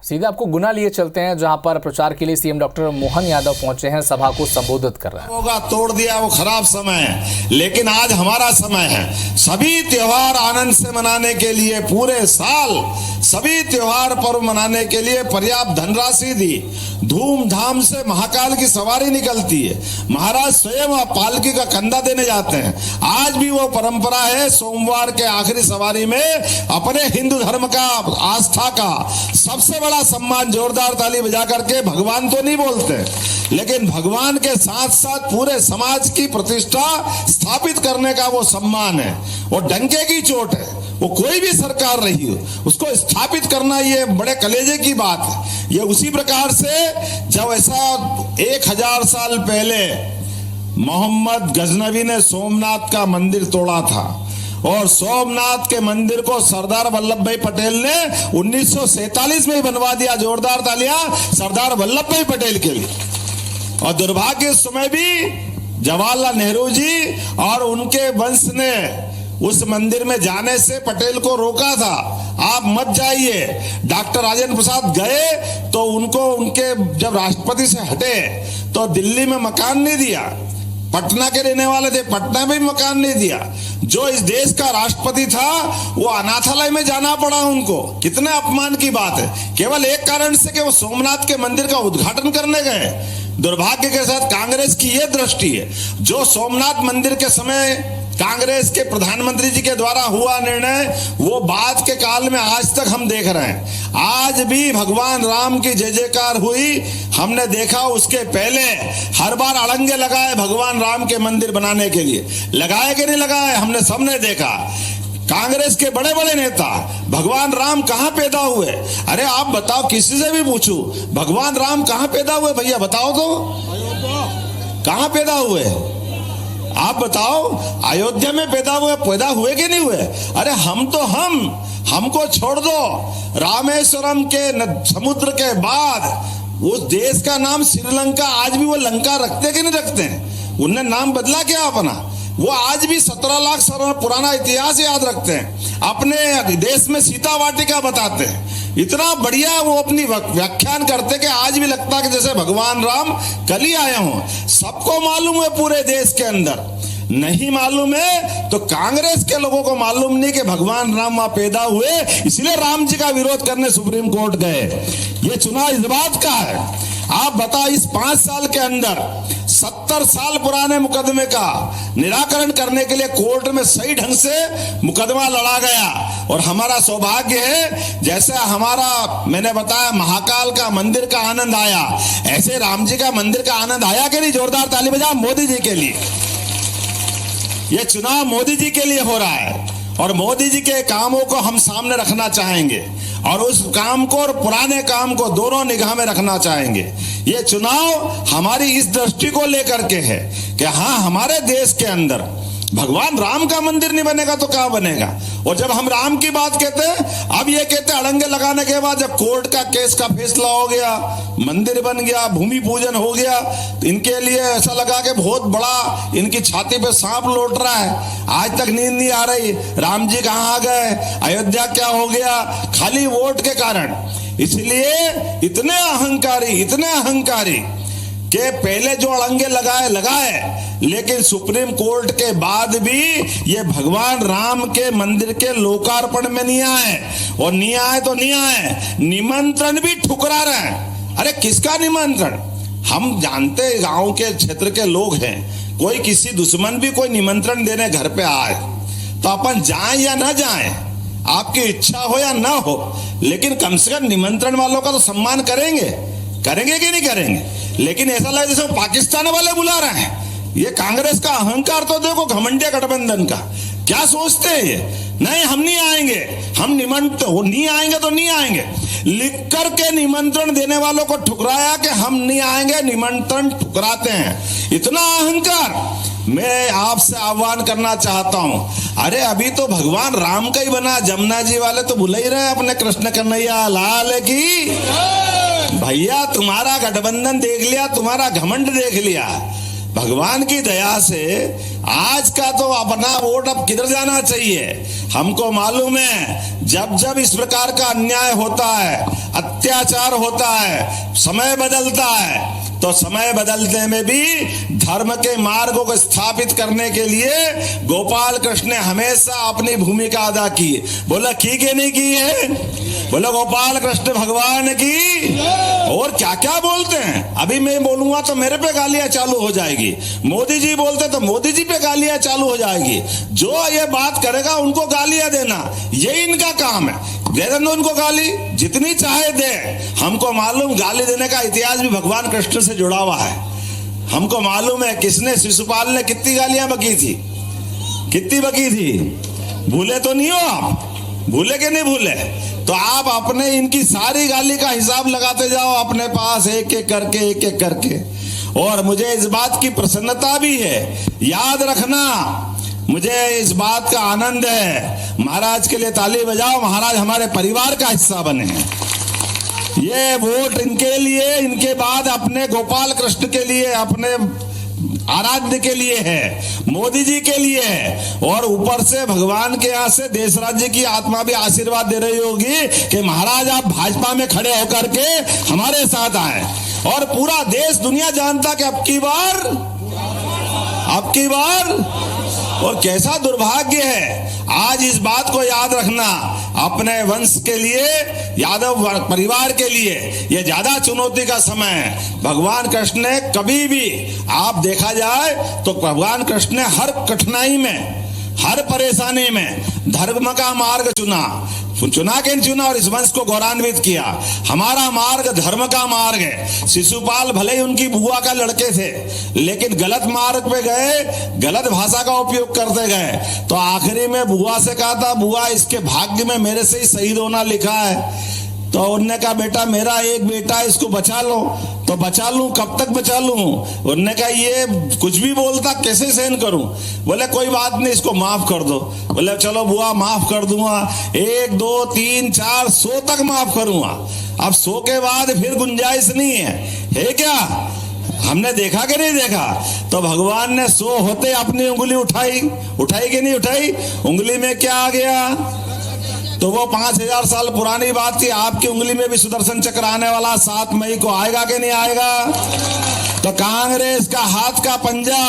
सीधे आपको गुना लिए चलते हैं, जहां पर प्रचार के लिए सीएम डॉक्टर मोहन यादव पहुंचे हैं, सभा को संबोधित कर रहे हैं। होगा तोड़ दिया वो खराब समय है, लेकिन आज हमारा समय है। सभी त्योहार आनंद से मनाने के लिए पूरे साल सभी त्योहार पर्व मनाने के लिए पर्याप्त धनराशि दी। धूमधाम से महाकाल की सवारी निकलती है, महाराज स्वयं पालकी का कंधा देने जाते हैं। आज भी वो परंपरा है। सोमवार के आखिरी सवारी में अपने हिंदू धर्म का, आस्था का सबसे बड़ा सम्मान जोरदार ताली बजा करके, भगवान तो नहीं बोलते, लेकिन भगवान के साथ साथ पूरे समाज की प्रतिष्ठा स्थापित करने का वो सम्मान है। वो डंके की चोट है, वो कोई भी सरकार रही हो, उसको स्थापित करना ये बड़े कलेजे की बात है। ये उसी प्रकार से जब ऐसा 1000 साल पहले मोहम्मद गजनवी ने सोमनाथ का मंदिर तोड़ा था, और सोमनाथ के मंदिर को सरदार वल्लभ भाई पटेल ने 1947 में ही बनवा दिया। जोरदार तालियां सरदार वल्लभ भाई पटेल के लिए। और दुर्भाग्य इस समय भी जवाहरलाल नेहरू जी और उनके वंश ने उस मंदिर में जाने से पटेल को रोका था, आप मत जाइए। डॉक्टर राजेंद्र प्रसाद गए तो उनको उनके जब राष्ट्रपति से हटे तो दिल्ली में मकान नहीं दिया। पटना के रहने वाले थे, पटना में भी मकान नहीं दिया। जो इस देश का राष्ट्रपति था वो अनाथालय में जाना पड़ा उनको। कितने अपमान की बात है, केवल एक कारण से कि वो सोमनाथ के मंदिर का उद्घाटन करने गए। दुर्भाग्य के साथ कांग्रेस की यह दृष्टि है। जो सोमनाथ मंदिर के समय कांग्रेस के प्रधानमंत्री जी के द्वारा हुआ निर्णय, वो बाद के काल में आज तक हम देख रहे हैं। आज भी भगवान राम की जय जयकार हुई, हमने देखा। उसके पहले हर बार अड़ंगे लगाए भगवान राम के मंदिर बनाने के लिए, लगाए कि नहीं लगाए, हमने सबने देखा। कांग्रेस के बड़े बड़े नेता भगवान राम कहां पैदा हुए, अरे आप बताओ, किसी से भी पूछो भगवान राम कहां पैदा हुए, भैया बताओ तो, कहां पैदा हुए, आप बताओ। अयोध्या में पैदा हुए कि नहीं हुए? अरे हमको छोड़ दो। रामेश्वरम के समुद्र के बाद उस देश का नाम श्रीलंका, आज भी वो लंका रखते कि नहीं रखते हैं? उनने नाम बदला क्या अपना? वो आज भी 17 लाख साल पुराना इतिहास याद रखते हैं। अपने देश में सीता वाटिका बताते हैं। इतना बढ़िया वो अपनी व्याख्यान करते कि आज भी लगता कि जैसे भगवान राम कल ही आए हों। सबको मालूम है पूरे देश के अंदर, नहीं मालूम है तो कांग्रेस के लोगों को मालूम नहीं कि भगवान राम वहां पैदा हुए, इसलिए राम जी का विरोध करने सुप्रीम कोर्ट गए। ये चुनाव इस बात का है। आप बताओ, इस 5 साल के अंदर 70 साल पुराने मुकदमे का निराकरण करने के लिए कोर्ट में सही ढंग से मुकदमा लड़ा गया। और हमारा सौभाग्य है, जैसे हमारा मैंने बताया महाकाल का मंदिर का आनंद आया, ऐसे राम जी का मंदिर का आनंद आया कि नहीं? जोरदार ताली बजा मोदी जी के लिए। यह चुनाव मोदी जी के लिए हो रहा है, और मोदी जी के कामों को हम सामने रखना चाहेंगे, और उस काम को और पुराने काम को दोनों निगाह में रखना चाहेंगे। ये चुनाव हमारी इस दृष्टि को लेकर के है कि हाँ, हमारे देश के अंदर भगवान राम का मंदिर नहीं बनेगा तो क्या बनेगा? और जब हम राम की बात कहते हैं, अब ये कहते हैं अड़ंगे लगाने के बाद जब कोर्ट का केस का फैसला हो गया, मंदिर बन गया, भूमि पूजन हो गया, तो इनके लिए ऐसा लगा कि बहुत बड़ा इनकी छाती पे सांप लौट रहा है। आज तक नींद नहीं आ रही, राम जी कहाँ आ गए, अयोध्या क्या हो गया, खाली वोट के कारण। इसलिए इतने अहंकारी कि पहले जो अड़ंगे लगाए, लेकिन सुप्रीम कोर्ट के बाद भी ये भगवान राम के मंदिर के लोकार्पण में नहीं आए। और नहीं आए तो नहीं आए, निमंत्रण भी ठुकरा रहे हैं। अरे किसका निमंत्रण? हम जानते गांव के क्षेत्र के लोग हैं, कोई किसी दुश्मन भी कोई निमंत्रण देने घर पे आए तो अपन जाएं या ना जाएं, आपकी इच्छा हो या ना हो, लेकिन कम से कम निमंत्रण वालों का तो सम्मान करेंगे कि नहीं करेंगे? लेकिन ऐसा लगे जैसे पाकिस्तान वाले बुला रहे हैं। ये कांग्रेस का अहंकार तो देखो, घमंडिया गठबंधन का। क्या सोचते हैं ये? नहीं, हम नहीं आएंगे, हम नहीं आएंगे तो नहीं आएंगे। लिख करके निमंत्रण देने वालों को ठुकराया कि हम नहीं आएंगे, निमंत्रण ठुकराते हैं। इतना अहंकार। मैं आपसे आह्वान करना चाहता हूं, अरे अभी तो भगवान राम का ही बना, जमुना जी वाले तो भूल ही रहे अपने कृष्ण कन्हैया लाल की। भैया तुम्हारा गठबंधन देख लिया, तुम्हारा घमंड देख लिया। भगवान की दया से आज का तो अपना वोट अब किधर जाना चाहिए हमको मालूम है। जब जब इस प्रकार का अन्याय होता है, अत्याचार होता है, समय बदलता है, तो समय बदलने में भी धर्म के मार्गों को स्थापित करने के लिए गोपाल कृष्ण ने हमेशा अपनी भूमिका अदा की। बोला की कि नहीं की है? बोला गोपाल कृष्ण भगवान की। और क्या क्या बोलते हैं, अभी मैं बोलूंगा तो मेरे पे गालियां चालू हो जाएगी, मोदी जी बोलते तो मोदी जी पे गालियां चालू हो जाएगी। जो ये बात करेगा उनको गालियां देना, ये इनका काम है। दे दो उनको गाली, जितनी चाहे दे। हमको मालूम गाली देने का इतिहास भी भगवान कृष्ण से जुड़ा हुआ है। हमको मालूम है किसने, शिशुपाल ने कितनी गालियां बकी थी, कितनी बकी थी। भूले तो नहीं हो आप? भूले कि नहीं भूले? तो आप अपने इनकी सारी गाली का हिसाब लगाते जाओ अपने पास, एक एक करके, एक एक करके। और मुझे इस बात की प्रसन्नता भी है, याद रखना, मुझे इस बात का आनंद है। महाराज के लिए ताली बजाओ, महाराज हमारे परिवार का हिस्सा बने हैं। ये वोट इनके लिए, इनके बाद अपने गोपाल कृष्ण के लिए, अपने आराध्य के लिए है, मोदी जी के लिए है। और ऊपर से भगवान के यहाँ से देश राज्य की आत्मा भी आशीर्वाद दे रही होगी कि महाराज आप भाजपा में खड़े होकर के हमारे साथ आए। और पूरा देश दुनिया जानता कि अब की बार और कैसा दुर्भाग्य है। आज इस बात को याद रखना, अपने वंश के लिए, यादव परिवार के लिए यह ज्यादा चुनौती का समय है। भगवान कृष्ण ने कभी भी, आप देखा जाए तो भगवान कृष्ण ने हर कठिनाई में, हर परेशानी में धर्म का मार्ग चुना के चुना और इस वंश को गौरवान्वित किया। हमारा मार्ग धर्म का मार्ग है। शिशुपाल भले ही उनकी बुआ का लड़के थे, लेकिन गलत मार्ग पे गए, गलत भाषा का उपयोग करते गए। तो आखिरी में बुआ से कहा था, बुआ इसके भाग्य में मेरे से ही शहीद होना लिखा है। तो उन्होंने कहा बेटा मेरा एक बेटा है, इसको बचा लो। तो बचा लूं, कब तक बचा लूं? उन्होंने कहा ये कुछ भी बोलता, कैसे सहन करूं? बोले कोई बात नहीं, इसको माफ कर दो। बोले चलो बुआ माफ कर दूंगा, 1 2 3 4 100 तक माफ करूंगा। अब 100 के बाद फिर गुंजाइश नहीं है क्या? हमने देखा कि नहीं देखा? तो भगवान ने 100 होते अपनी उंगली उठाई कि नहीं उठाई? उंगली में क्या आ गया? तो वो 5000 साल पुरानी बात थी। आपकी उंगली में भी सुदर्शन चक्र आने वाला 7 मई को आएगा कि नहीं आएगा? तो कांग्रेस का हाथ का पंजा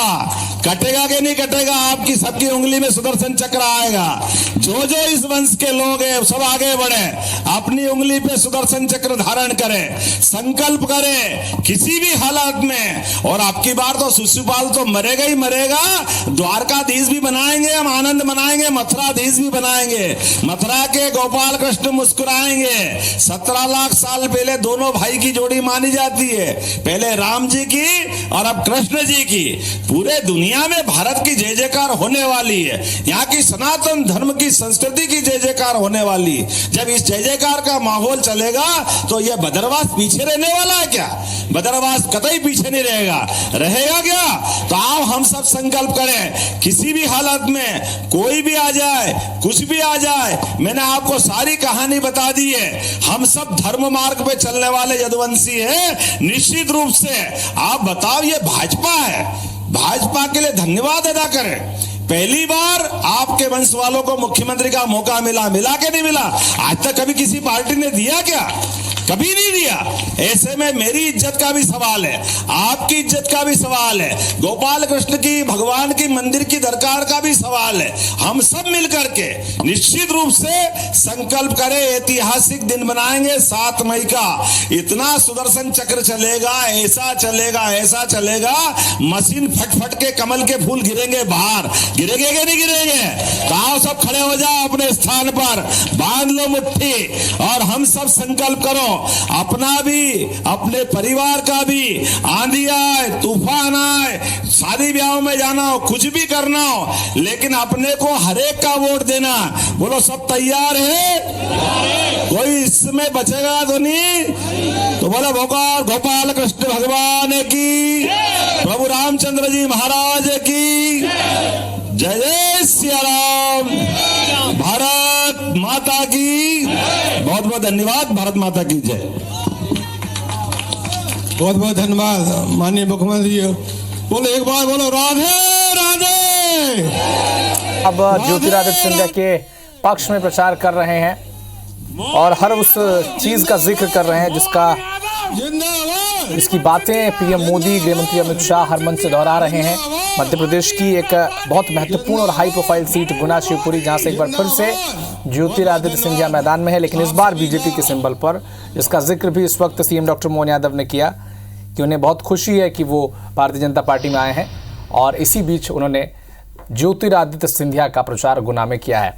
कटेगा कि नहीं कटेगा? आपकी सबकी उंगली में सुदर्शन चक्र आएगा। जो जो इस वंश के लोग हैं सब आगे बढ़े, अपनी उंगली पे सुदर्शन चक्र धारण करें, संकल्प करें किसी भी हालत में। और आपकी बार तो शिशुपाल तो मरेगा ही मरेगा, द्वारकाधीश भी बनाएंगे, हम आनंद मनाएंगे, मथुराधीश भी बनाएंगे। मथुरा के गोपाल कृष्ण मुस्कुराएंगे। 17 लाख साल पहले दोनों भाई की जोड़ी मानी जाती है, पहले राम जी की और अब कृष्ण जी की। पूरे दुनिया में भारत की जय जयकार होने वाली है, यहाँ की सनातन धर्म की संस्कृति की जय जयकार होने वाली। जब इस जय जयकार का माहौल चलेगा तो यह बदरवास पीछे रहने वाला है क्या? बदरवास कतई पीछे नहीं रहेगा क्या? तो आओ हम सब संकल्प करें, किसी भी हालत में कोई भी आ जाए, कुछ भी आ जाए, मैंने आपको सारी कहानी बता दी है। हम सब धर्म मार्ग पे चलने वाले यदुवंशी हैं। निश्चित रूप से आप बताओ, ये भाजपा है, भाजपा के लिए धन्यवाद अदा करें। पहली बार आपके वंश वालों को मुख्यमंत्री का मौका मिला कि नहीं मिला? आज तक कभी किसी पार्टी ने दिया क्या? कभी नहीं दिया। ऐसे में मेरी इज्जत का भी सवाल है, आपकी इज्जत का भी सवाल है, गोपाल कृष्ण की, भगवान की मंदिर की दरकार का भी सवाल है। हम सब मिलकर के निश्चित रूप से संकल्प करें, ऐतिहासिक दिन बनाएंगे 7 मई का। इतना सुदर्शन चक्र चलेगा, ऐसा चलेगा, मशीन फट के कमल के फूल गिरेंगे बाहर। गिरेंगे कि नहीं गिरेंगे? तो आओ सब खड़े हो जाओ अपने स्थान पर, बांध लो मुट्ठी और हम सब संकल्प करो, अपना भी, अपने परिवार का भी। आंधी आए, तूफान आए, शादी ब्याह में जाना हो, कुछ भी करना हो, लेकिन अपने को हरेक का वोट देना। बोलो सब तैयार है? कोई इसमें बचेगा तो नहीं? तो बोलो गोपाल कृष्ण भगवान की, प्रभु रामचंद्र जी महाराज की जय। जय सिया राम। भारत माता की बहुत बहुत धन्यवाद। भारत माता की जय। बहुत बहुत धन्यवाद माननीय मुख्यमंत्री जी। बोलो एक बार बोलो राधे राधे। अब ज्योतिरादित्य सिंधिया के पक्ष में प्रचार कर रहे हैं और हर उस चीज का जिक्र कर रहे हैं जिसका जिंदाबाद। इसकी बातें पीएम मोदी, गृह मंत्री अमित शाह हर मंच से दोहरा रहे हैं। मध्य प्रदेश की एक बहुत महत्वपूर्ण और high profile seat Guna Shivpuri, जहां से एक बार फिर से ज्योतिरादित्य सिंधिया मैदान में है, लेकिन इस बार बीजेपी के सिंबल पर। इसका जिक्र भी इस वक्त सीएम डॉक्टर मोहन यादव ने किया कि उन्हें बहुत खुशी है कि वो भारतीय जनता पार्टी में आए हैं, और इसी बीच उन्होंने ज्योतिरादित्य सिंधिया का प्रचार गुना में किया है।